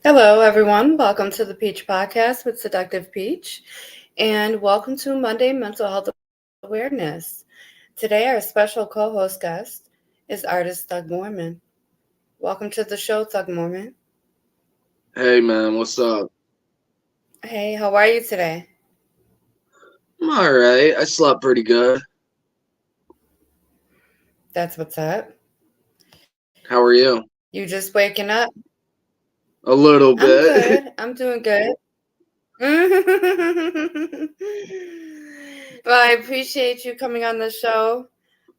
Hello, everyone. Welcome to the Peach Podcast with Seductive Peach, and welcome to Monday Mental Health Awareness. Today, our special co host guest is artist Thug Mormon. Welcome to the show, Thug Mormon. Hey man, what's up? Hey, how are you today? I'm alright. I slept pretty good. That's what's up. How are you? You just waking up? A little I'm bit. good. I'm doing good. Well, I appreciate you coming on the show.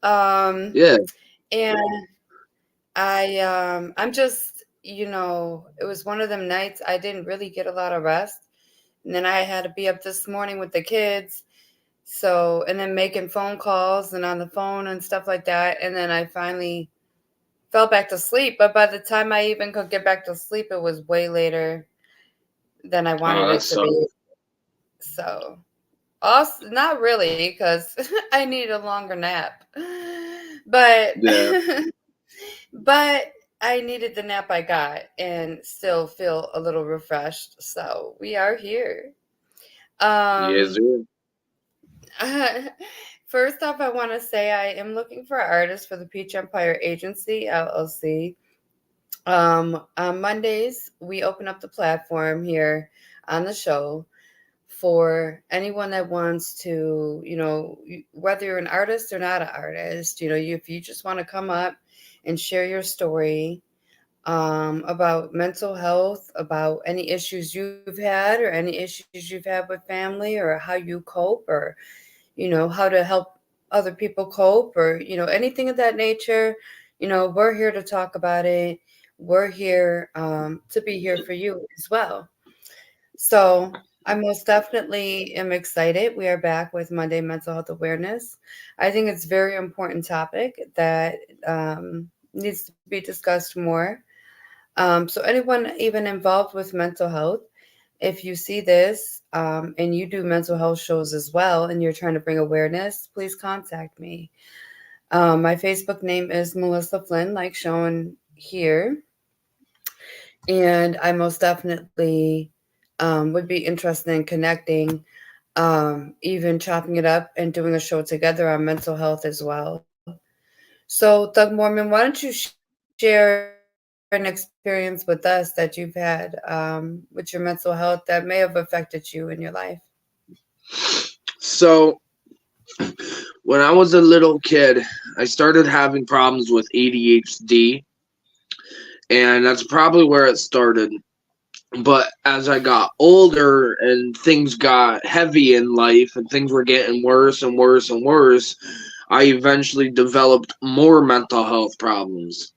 Um, Yeah. and I'm just, it was one of them nights I didn't really get a lot of rest. And then I had to be up this morning with the kids. So, and then making phone calls and on the phone and stuff like that. And then I finally fell back to sleep. But by the time I even could get back to sleep, it was way later than I Oh, wanted that it to be. sucks. So, also, not really, because I need a longer nap. But Yeah. But I needed the nap I got and still feel a little refreshed. So we are here. Yes, Um, sir. First off, I want to say I am looking for artists for the Peach Empire Agency, LLC. On Mondays, we open up the platform here on the show for anyone that wants to, whether you're an artist or not an artist, if you just want to come up and share your story about mental health, about any issues you've had or any issues you've had with family or how you cope or, how to help other people cope or, anything of that nature. We're here to talk about it. We're here to be here for you as well. So I most definitely am excited. We are back with Monday Mental Health Awareness. I think it's a very important topic that needs to be discussed more. So anyone even involved with mental health, if you see this and you do mental health shows as well and you're trying to bring awareness, please contact me. My Facebook name is Melissa Flynn, like shown here. And I most definitely would be interested in connecting, even chopping it up and doing a show together on mental health as well. So, Doug Mormon, why don't you share an experience with us that you've had with your mental health that may have affected you in your life? So, when I was a little kid, I started having problems with ADHD, and that's probably where it started. But as I got older and things got heavy in life and things were getting worse and worse and worse, I eventually developed more mental health problems.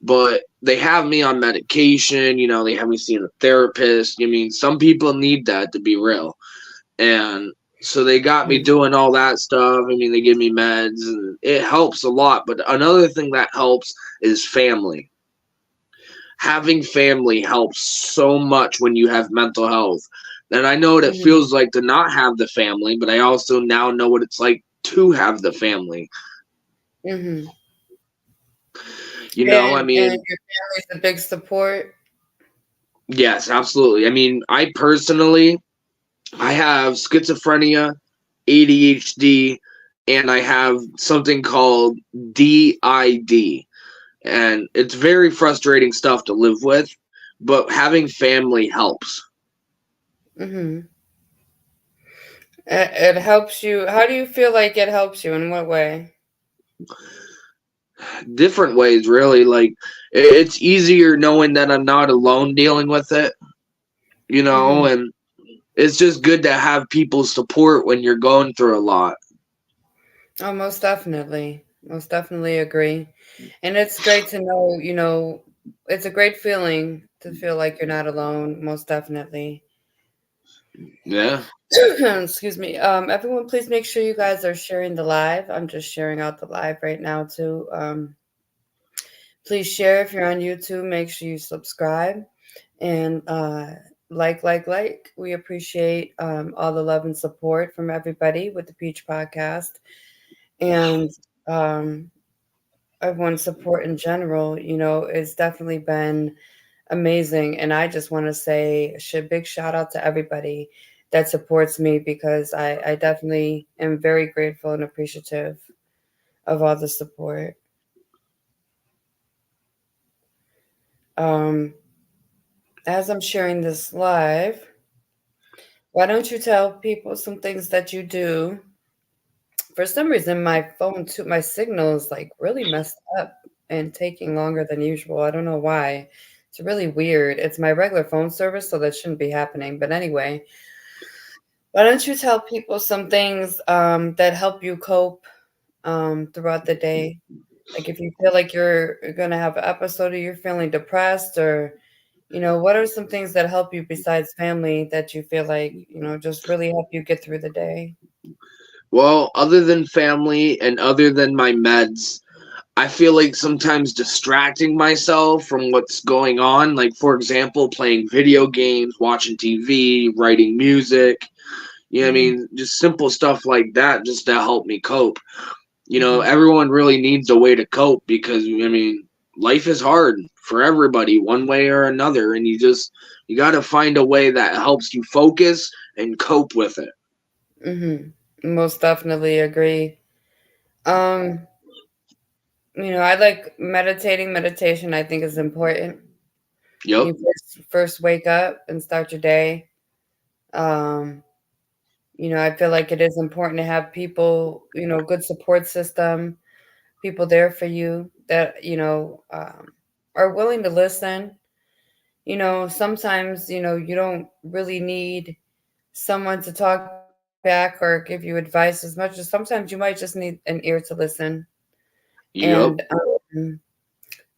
But they have me on medication, they have me seeing a therapist. I mean, some people need that, to be real. And so they got me Mhm. doing all that stuff. I mean, they give me meds and it helps a lot. But another thing that helps is family. Having family helps so much when you have mental health. And I know what it Mhm. feels like to not have the family, but I also now know what it's like to have the family. Mhm. I And mean, your family's a big support. yes, absolutely. I mean, I personally, I have schizophrenia, ADHD, and I have something called DID. And it's very frustrating stuff to live with, but having family helps. Mhm. It helps you. How do you feel like it helps you? In what way? Different ways, really. Like, it's easier knowing that I'm not alone dealing with it, Mhm. and it's just good to have people's support when you're going through a lot. Oh, most definitely. Most definitely agree. And it's great to know, it's a great feeling to feel like you're not alone, most definitely. Yeah. Excuse me. Everyone, please make sure you guys are sharing the live. I'm just sharing out the live right now too. Please share if you're on YouTube. Make sure you subscribe and like. We appreciate all the love and support from everybody with the Peach Podcast and um, everyone's support in general. It's definitely been amazing. And I just want to say big shout out to everybody that supports me because I definitely am very grateful and appreciative of all the support. Um, as I'm sharing this live, why don't you tell people some things that you do? For some reason, my phone too, my signal is like really messed up and taking longer than usual. I don't know why. It's really weird. It's my regular phone service, so that shouldn't be happening. But anyway, why don't you tell people some things that help you cope throughout the day? Like if you feel like you're gonna have an episode or you're feeling depressed or what are some things that help you besides family that you feel like, just really help you get through the day? Well, other than family and other than my meds, I feel like sometimes distracting myself from what's going on, like for example, playing video games, watching TV, writing music, you know what I Mhm, mean? Just simple stuff like that just to help me cope. mhm, Everyone really needs a way to cope because life is hard for everybody one way or another, and you got to find a way that helps you focus and cope with it. mhm. Most definitely agree. Um, I like meditating. Meditation, I think, is important when Yep. you first wake up and start your day. Um, I feel like it is important to have people, good support system, people there for you that, are willing to listen. Sometimes, you don't really need someone to talk back or give you advice as much as sometimes you might just need an ear to listen. And Yep.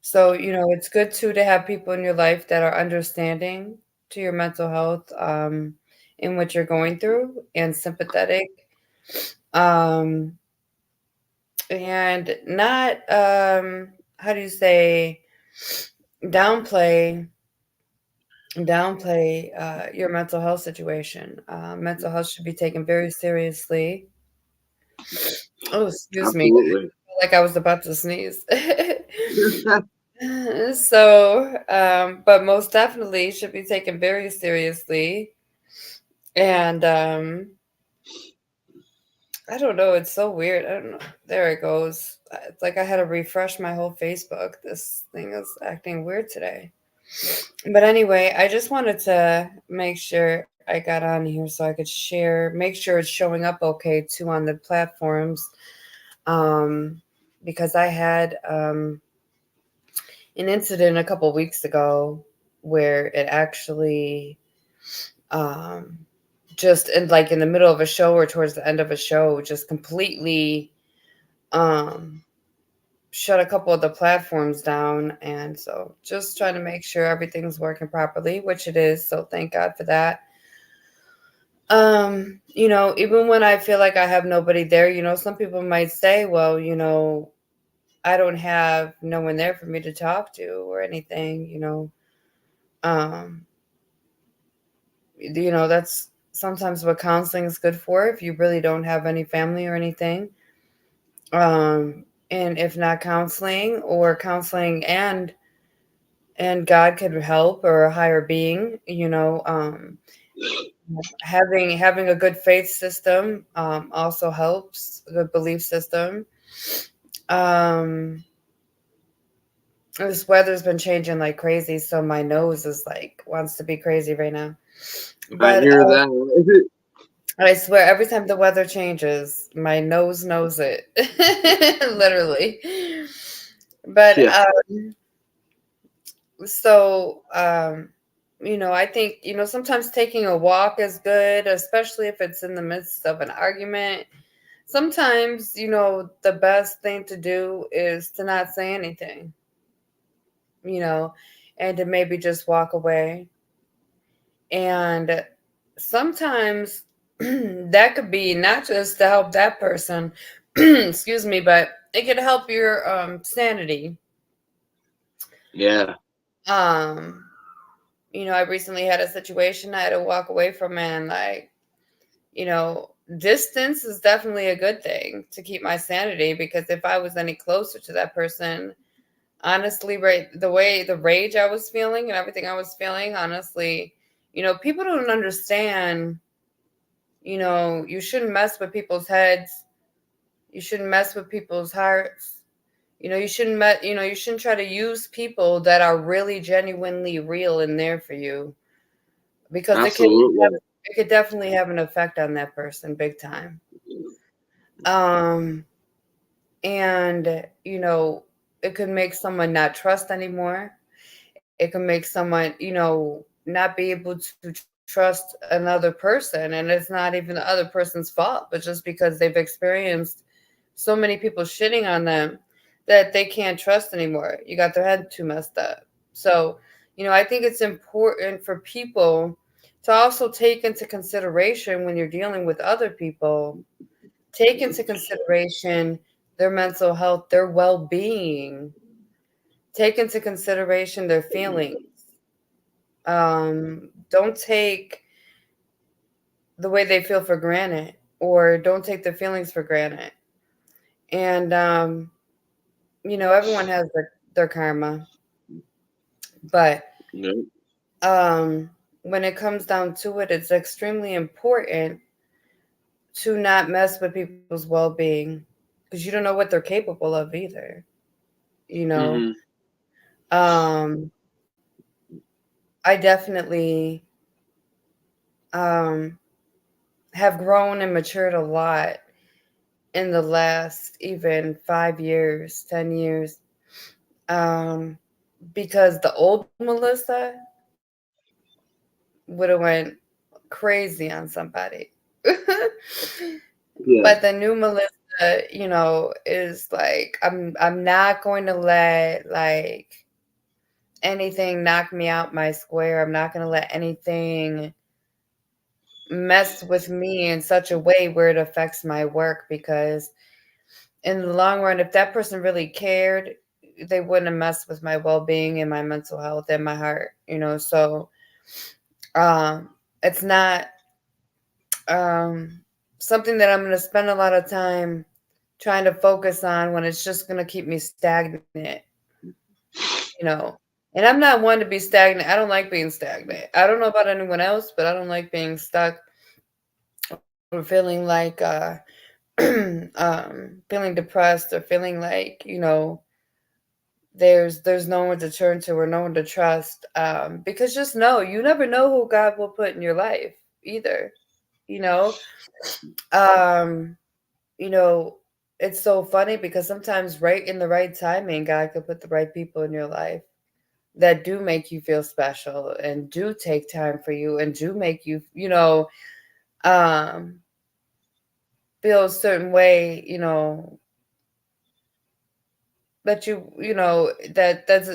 so, it's good too to have people in your life that are understanding to your mental health and what you're going through and sympathetic. Um, and not, how do you say, downplay your mental health situation. Mental health should be taken very seriously. Oh, excuse me. Absolutely. Like I was about to sneeze. So, but most definitely should be taken very seriously. And I don't know, it's so weird. I don't know. There it goes. It's like I had to refresh my whole Facebook. This thing is acting weird today. But anyway, I just wanted to make sure I got on here so I could share, make sure it's showing up okay too on the platforms. Um, because I had an incident a couple weeks ago where it actually um just in the middle of a show or towards the end of a show just completely um shut a couple of the platforms down, and so just trying to make sure everything's working properly, which it is, so thank God for that. Even when I feel like I have nobody there, some people might say, well, I don't have no one there for me to talk to or anything. um that's sometimes what counseling is good for if you really don't have any family or anything. um and if not counseling or counseling and God could help, or a higher being, having a good faith system also helps, a good belief system. um this weather's been changing like crazy, so my nose is like wants to be crazy right now. I But hear that. I swear, every time the weather changes, my nose knows it. Literally. But Yeah. so I think, sometimes taking a walk is good, especially if it's in the midst of an argument. Sometimes, the best thing to do is to not say anything, you know, and to maybe just walk away. And sometimes that could be not just to help that person, excuse me, but it could help your sanity. Yeah. Um, I recently had a situation I had to walk away from, and like, distance is definitely a good thing to keep my sanity, because if I was any closer to that person, Honestly, right, the way the rage I was feeling and everything I was feeling, honestly, people don't understand, you shouldn't mess with people's heads. You shouldn't mess with people's hearts. You shouldn't try to use people that are really genuinely real and there for you, because Absolutely. it could definitely have an effect on that person big time. Um and it could make someone not trust anymore. It can make someone, not be able to trust another person, and it's not even the other person's fault, but just because they've experienced so many people shitting on them that they can't trust anymore. You got their head too messed up. So, I think it's important for people to also take into consideration when you're dealing with other people, take into consideration their mental health, their well being, take into consideration their feelings. Don't take the way they feel for granted, or don't take their feelings for granted. And, everyone has their karma, but Yeah. um, when it comes down to it, it's extremely important to not mess with people's well being, because you don't know what they're capable of either. You know, Hmm. um, I definitely um, have grown and matured a lot in the last even 5 years, 10 years. Um, because the old Melissa would have went crazy on somebody. But Yeah. the new Melissa, is like, I'm not going to let like anything knock me out my square. I'm not going to let anything mess with me in such a way where it affects my work, because in the long run, if that person really cared, they wouldn't have messed with my well-being and my mental health and my heart. So um it's not um something that I'm going to spend a lot of time trying to focus on when it's just going to keep me stagnant, you know. And I'm not one to be stagnant. I don't like being stagnant. I don't know about anyone else, but I don't like being stuck or feeling like feeling depressed, or feeling like, there's no one to turn to or no one to trust. Because just know, you never know who God will put in your life either. You know, um, you know, it's so funny because sometimes right in the right timing, God could put the right people in your life that do make you feel special and do take time for you and do make you, um, feel a certain way, that that's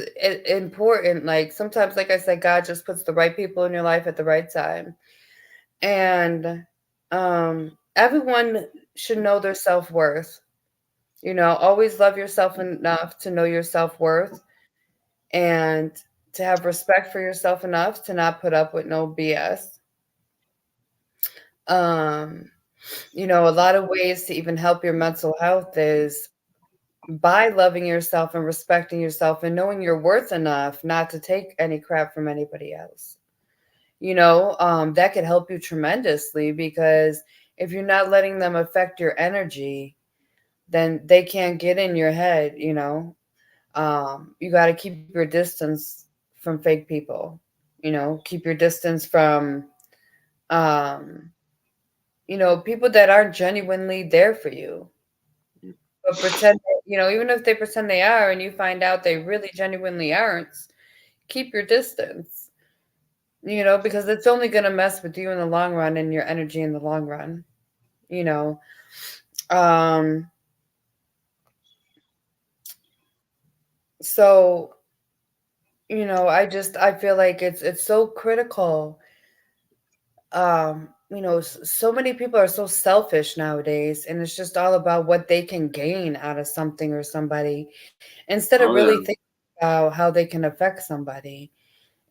important. Like sometimes, like I said, God just puts the right people in your life at the right time. And everyone should know their self-worth. Always love yourself enough to know your self-worth, and to have respect for yourself enough to not put up with no BS. um a lot of ways to even help your mental health is by loving yourself and respecting yourself and knowing you're worth enough not to take any crap from anybody else. That could help you tremendously, because if you're not letting them affect your energy, then they can't get in your head. You got to keep your distance from fake people. Keep your distance from um, people that aren't genuinely there for you, but pretend, even if they pretend they are and you find out they really genuinely aren't, keep your distance, because it's only going to mess with you in the long run and your energy in the long run, you know. Um, so, I feel like it's so critical. So many people are so selfish nowadays, and it's just all about what they can gain out of something or somebody, instead of Oh really yeah. thinking about how they can affect somebody.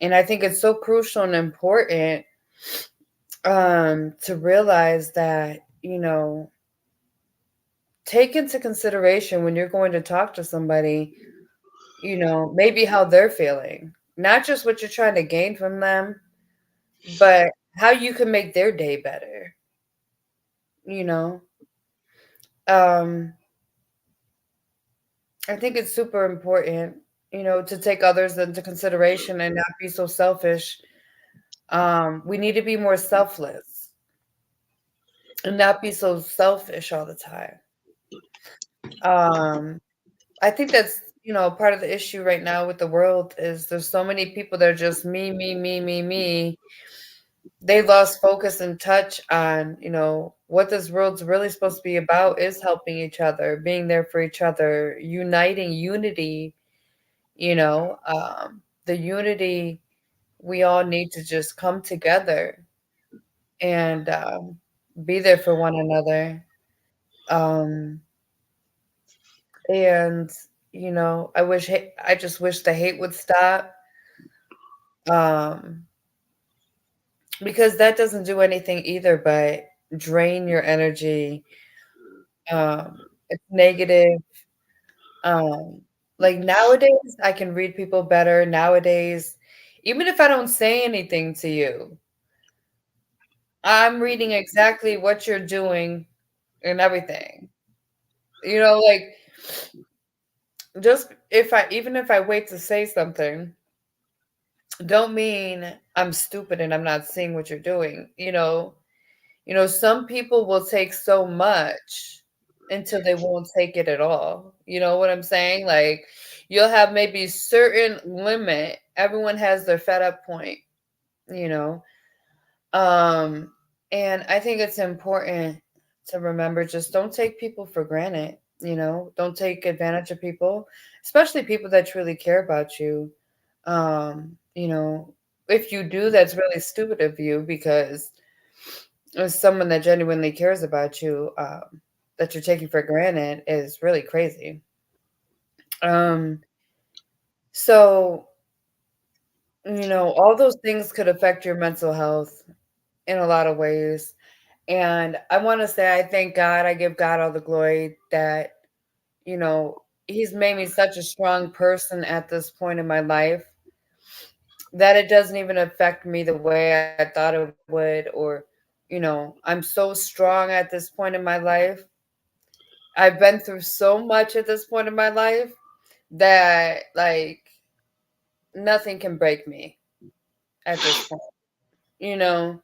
And I think it's so crucial and important to realize that, take into consideration when you're going to talk to somebody, maybe how they're feeling. Not just what you're trying to gain from them, but how you can make their day better, you know? Um, I think it's super important, to take others into consideration and not be so selfish. We need to be more selfless and not be so selfish all the time. Um, I think that's, part of the issue right now with the world is there's so many people that are just me, me, me, me, me. They lost focus and touch on, what this world's really supposed to be about is helping each other, being there for each other, uniting unity, the unity we all need to just come together and be there for one another. Um, and I just wish the hate would stop. Um, because that doesn't do anything either but drain your energy. It's negative. Um, like nowadays, I can read people better. Nowadays, even if I don't say anything to you, I'm reading exactly what you're doing and everything. Like just even if I wait to say something, don't mean I'm stupid and I'm not seeing what you're doing. Some people will take so much until they won't take it at all. You know what I'm saying? Like you'll have maybe certain limit. Everyone has their fed up point, you know. Um and I think it's important to remember just don't take people for granted, Don't take advantage of people, especially people that truly care about you. You know, if you do, that's really stupid of you because someone that genuinely cares about you, that you're taking for granted is really crazy. Um, so, all those things could affect your mental health in a lot of ways. And I want to say, I thank God, I give God all the glory that, you know, He's made me such a strong person at this point in my life that it doesn't even affect me the way I thought it would. Or, I'm so strong at this point in my life. I've been through so much at this point in my life that like nothing can break me at this point, you know,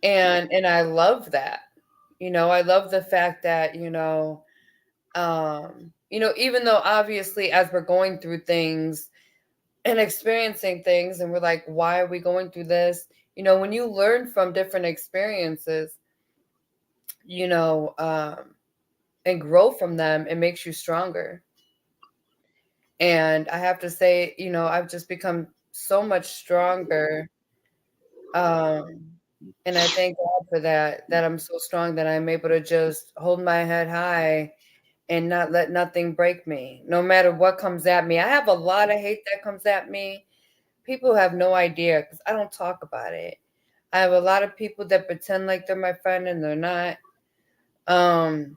and I love that. I love the fact that, even though obviously as we're going through things and experiencing things and we're like, why are we going through this? When you learn from different experiences, you know, um, and grow from them, it makes you stronger. And I have to say, I've just become so much stronger. Um, and I thank God for that I'm so strong that I'm able to just hold my head high and not let nothing break me, no matter what comes at me. I have a lot of hate that comes at me. People have no idea because I don't talk about it. I have a lot of people that pretend like they're my friend and they're not. Um,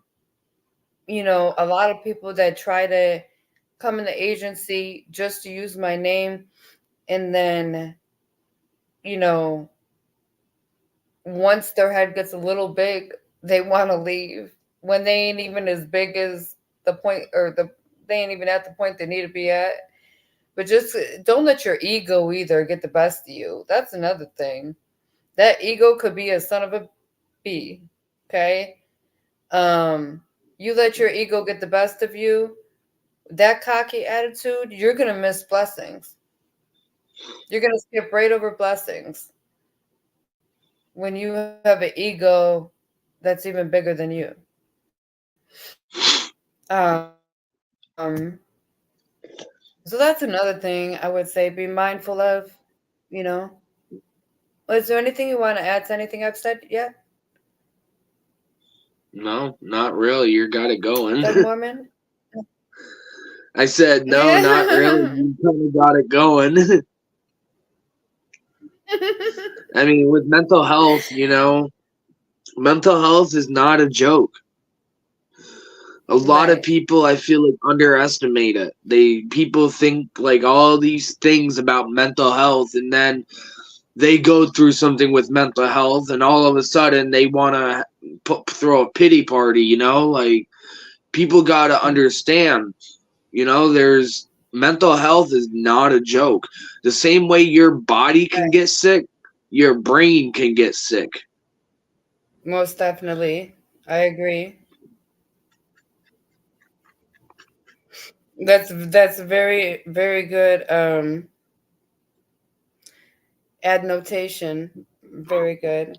a lot of people that try to come in the agency just to use my name and then, you know, once their head gets a little big, they want to leave when they ain't even as big as the point or they ain't even at the point they need to be at. But just don't let your ego either get the best of you. That's another thing. That ego could be a son of a bee. Okay. Um, you let your ego get the best of you, that cocky attitude, you're gonna miss blessings. You're gonna skip right over blessings when you have an ego that's even bigger than you. So that's another thing I would say be mindful of, you know. Is there anything you want to add to anything I've said yet? No, not really. You got it Doug going. Mormon? I said, no, not really. Yeah. You kind of got it going. I mean, with mental health, mental health is not a joke. A lot of Right. people, I feel like, underestimate it. People think like all these things about mental health, and then they go through something with mental health, and all of a sudden they want to throw a pity party. Like people got to understand. There's mental health is not a joke. The same way your body can Right. get sick, your brain can get sick. Most definitely. I agree. That's very very good adnotation. Very good.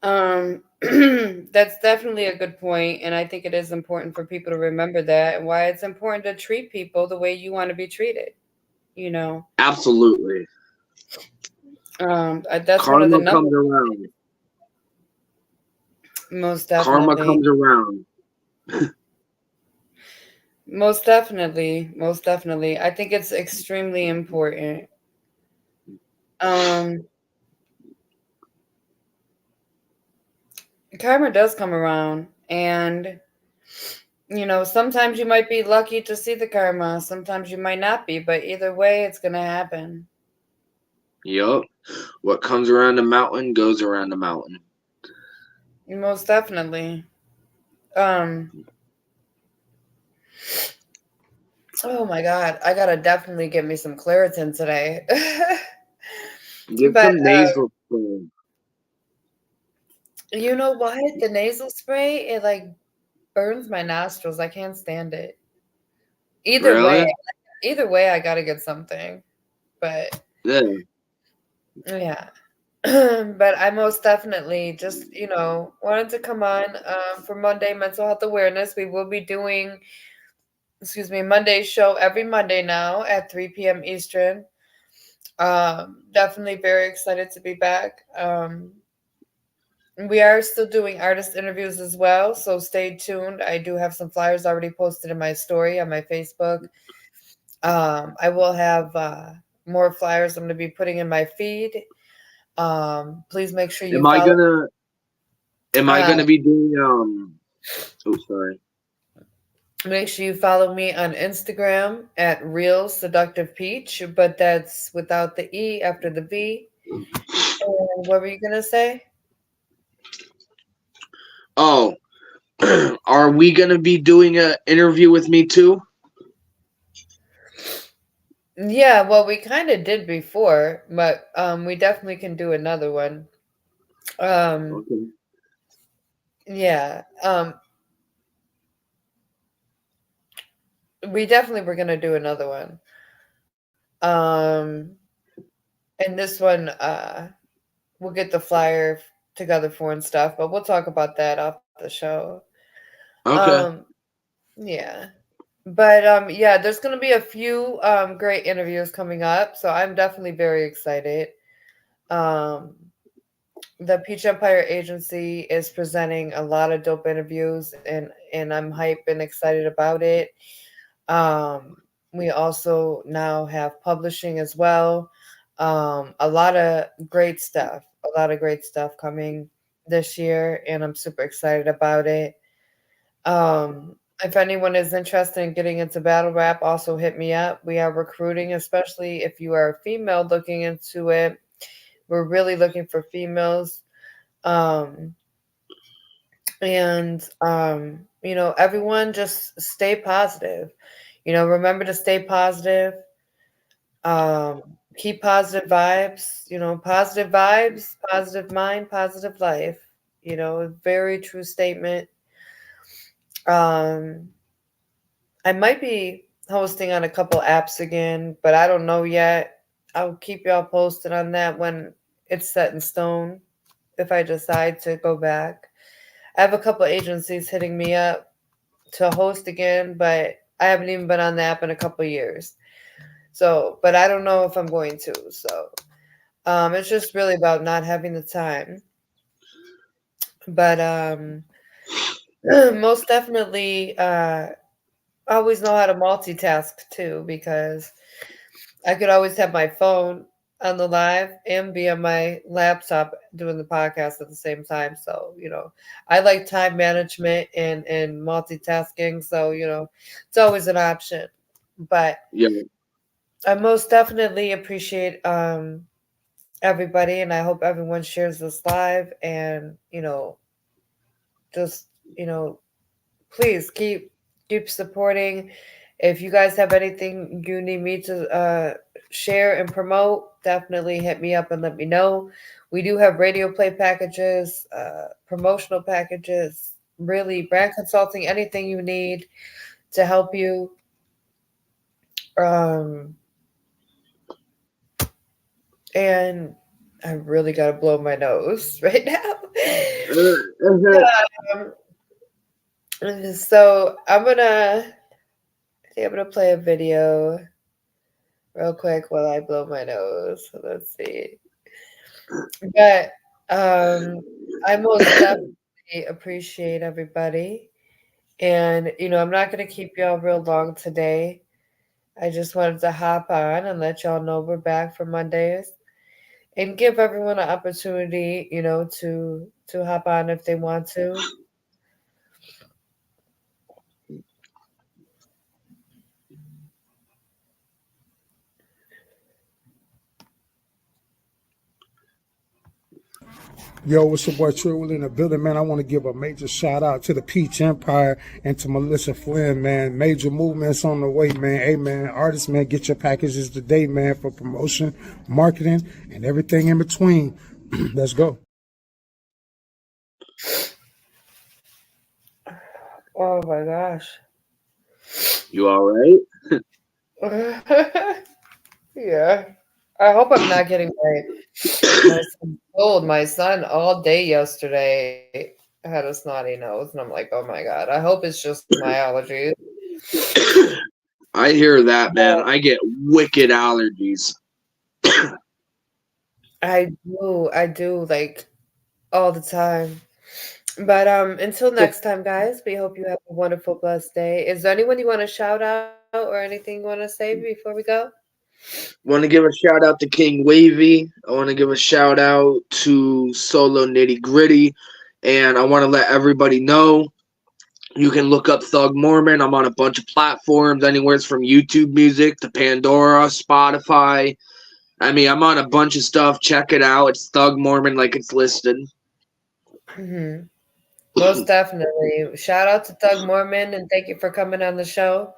That's definitely a good point, and I think it is important for people to remember that and why it's important to treat people the way you want to be treated. You know, Absolutely. that's one of the Karma number. comes around. Most Karma definitely, comes around. most definitely, most definitely. I think it's extremely important. Um, Karma does come around, and sometimes you might be lucky to see the karma, sometimes you might not be, but either way, it's gonna happen. Yup. What comes around the mountain goes around the mountain. Most definitely. Um, oh my God, I gotta definitely get me some Claritin today. Get But some nasal spray. you know what? The nasal spray, it like burns my nostrils. I can't stand it. Either way, Really? either way, I gotta get something. But Yeah. yeah. But I most definitely just, wanted to come on for Monday Mental Health Awareness. We will be doing, excuse me, Monday show every Monday now at 3 p.m. Eastern. Definitely very excited to be back. We are still doing artist interviews as well, so stay tuned. I do have some flyers already posted in my story on my Facebook. I will have more flyers I'm going to be putting in my feed. Please make sure you Am I follow. gonna am I Uh, gonna be doing oh sorry. Make sure you follow me on Instagram at Real Seductive Peach, but that's without the E after the V. And what were you gonna say? Oh, are we gonna be doing an interview with me too? Yeah, well, we kind of did before, but we definitely can do another one. Um, Okay. yeah, we definitely were gonna do another one. Um, and this one, we'll get the flyer together for and stuff, but we'll talk about that off the show. Um, Okay. yeah. But yeah, there's gonna be a few great interviews coming up, so I'm definitely very excited. Um, the Peach Empire Agency is presenting a lot of dope interviews, and I'm hyped and excited about it. Um, we also now have publishing as well. A lot of great stuff, a lot of great stuff coming this year, and I'm super excited about it. Um, if anyone is interested in getting into battle rap, also hit me up. We are recruiting, especially if you are a female looking into it. We're really looking for females. Um, and everyone just stay positive. Remember to stay positive. Um, Keep positive vibes. Positive vibes, positive mind, positive life. A very true statement. Um, I might be hosting on a couple apps again, but I don't know yet. I'll keep y'all posted on that when it's set in stone if I decide to go back. I have a couple agencies hitting me up to host again, but I haven't even been on the app in a couple years. So, but I don't know if I'm going to. So, it's just really about not having the time. But most definitely, I always know how to multitask too because I could always have my phone. on the live and be on my laptop doing the podcast at the same time. So, I like time management and multitasking. So, it's always an option. But Yeah. I most definitely appreciate everybody, and I hope everyone shares this live, and just you know please keep supporting. If you guys have anything you need me to share and promote, definitely hit me up and let me know. We do have radio play packages, promotional packages, really brand consulting, anything you need to help you. Um, and I really got to blow my nose right now. So I'm gonna play a video real quick while I blow my nose. Let's see. But um, I most definitely appreciate everybody. And, I'm not going to keep y'all real long today. I just wanted to hop on and let y'all know we're back for Mondays and give everyone an opportunity, to hop on if they want to. Yo, what's your boy Trill in the building, man? I want to give a major shout out to the Peach Empire and to Melissa Flynn, man. Major movements on the way, man. Hey, man, artists, man, get your packages today, man, for promotion, marketing, and everything in between. Let's go. Oh my gosh. You all right? Yeah. I hope I'm not getting my son cold. My son all day yesterday had a snotty nose, and I'm like, oh my god. I hope it's just my allergies. I hear that, man. But I get wicked allergies. I do like all the time. But until next time, guys, we hope you have a wonderful, blessed day. Is there anyone you want to shout out or anything you want to say before we go? Want to give a shout out to King Wavy. I want to give a shout out to Solo Nitty Gritty. And I want to let everybody know you can look up Thug Mormon. I'm on a bunch of platforms, anywhere from YouTube Music to Pandora, Spotify. I mean, I'm on a bunch of stuff. Check it out. It's Thug Mormon, like it's listed. Hmm. Most definitely. Shout out to Doug Mormon and thank you for coming on the show.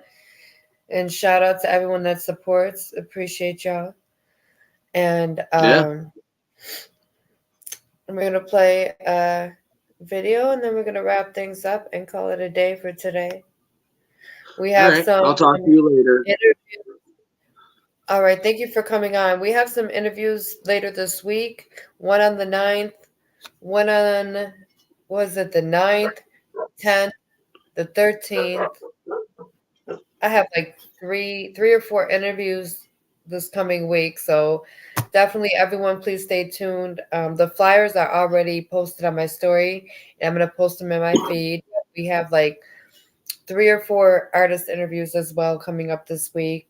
And shout out to everyone that supports. Appreciate y'all. And Yeah. we're gonna play a video and then we're gonna wrap things up and call it a day for today. We All have right. some I'll talk to you later. interviews. All right, thank you for coming on. We have some interviews later this week. One on the 9th, one on, was it the 9th, 10th, the 13th. I have like three or four interviews this coming week. So definitely everyone please stay tuned. The flyers are already posted on my story and I'm gonna post them in my feed. We have like three or four artist interviews as well coming up this week.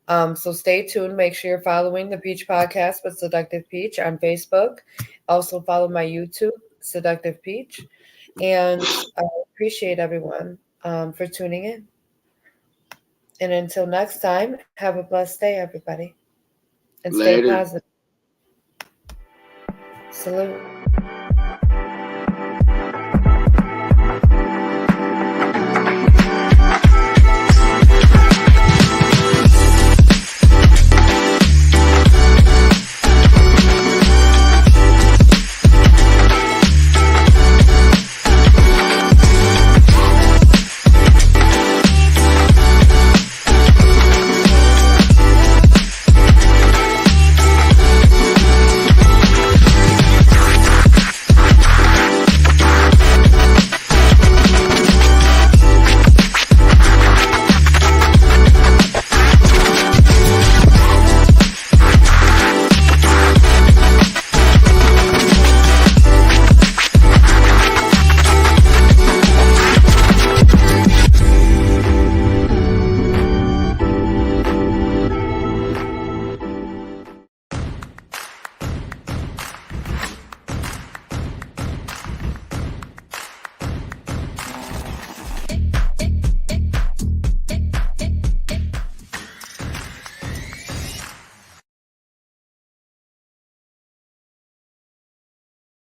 So stay tuned. Make sure you're following the Peach Podcast with Seductive Peach on Facebook. Also follow my YouTube, Seductive Peach. And I appreciate everyone for tuning in. And until next time, have a blessed day, everybody. And stay Later. positive. Salute.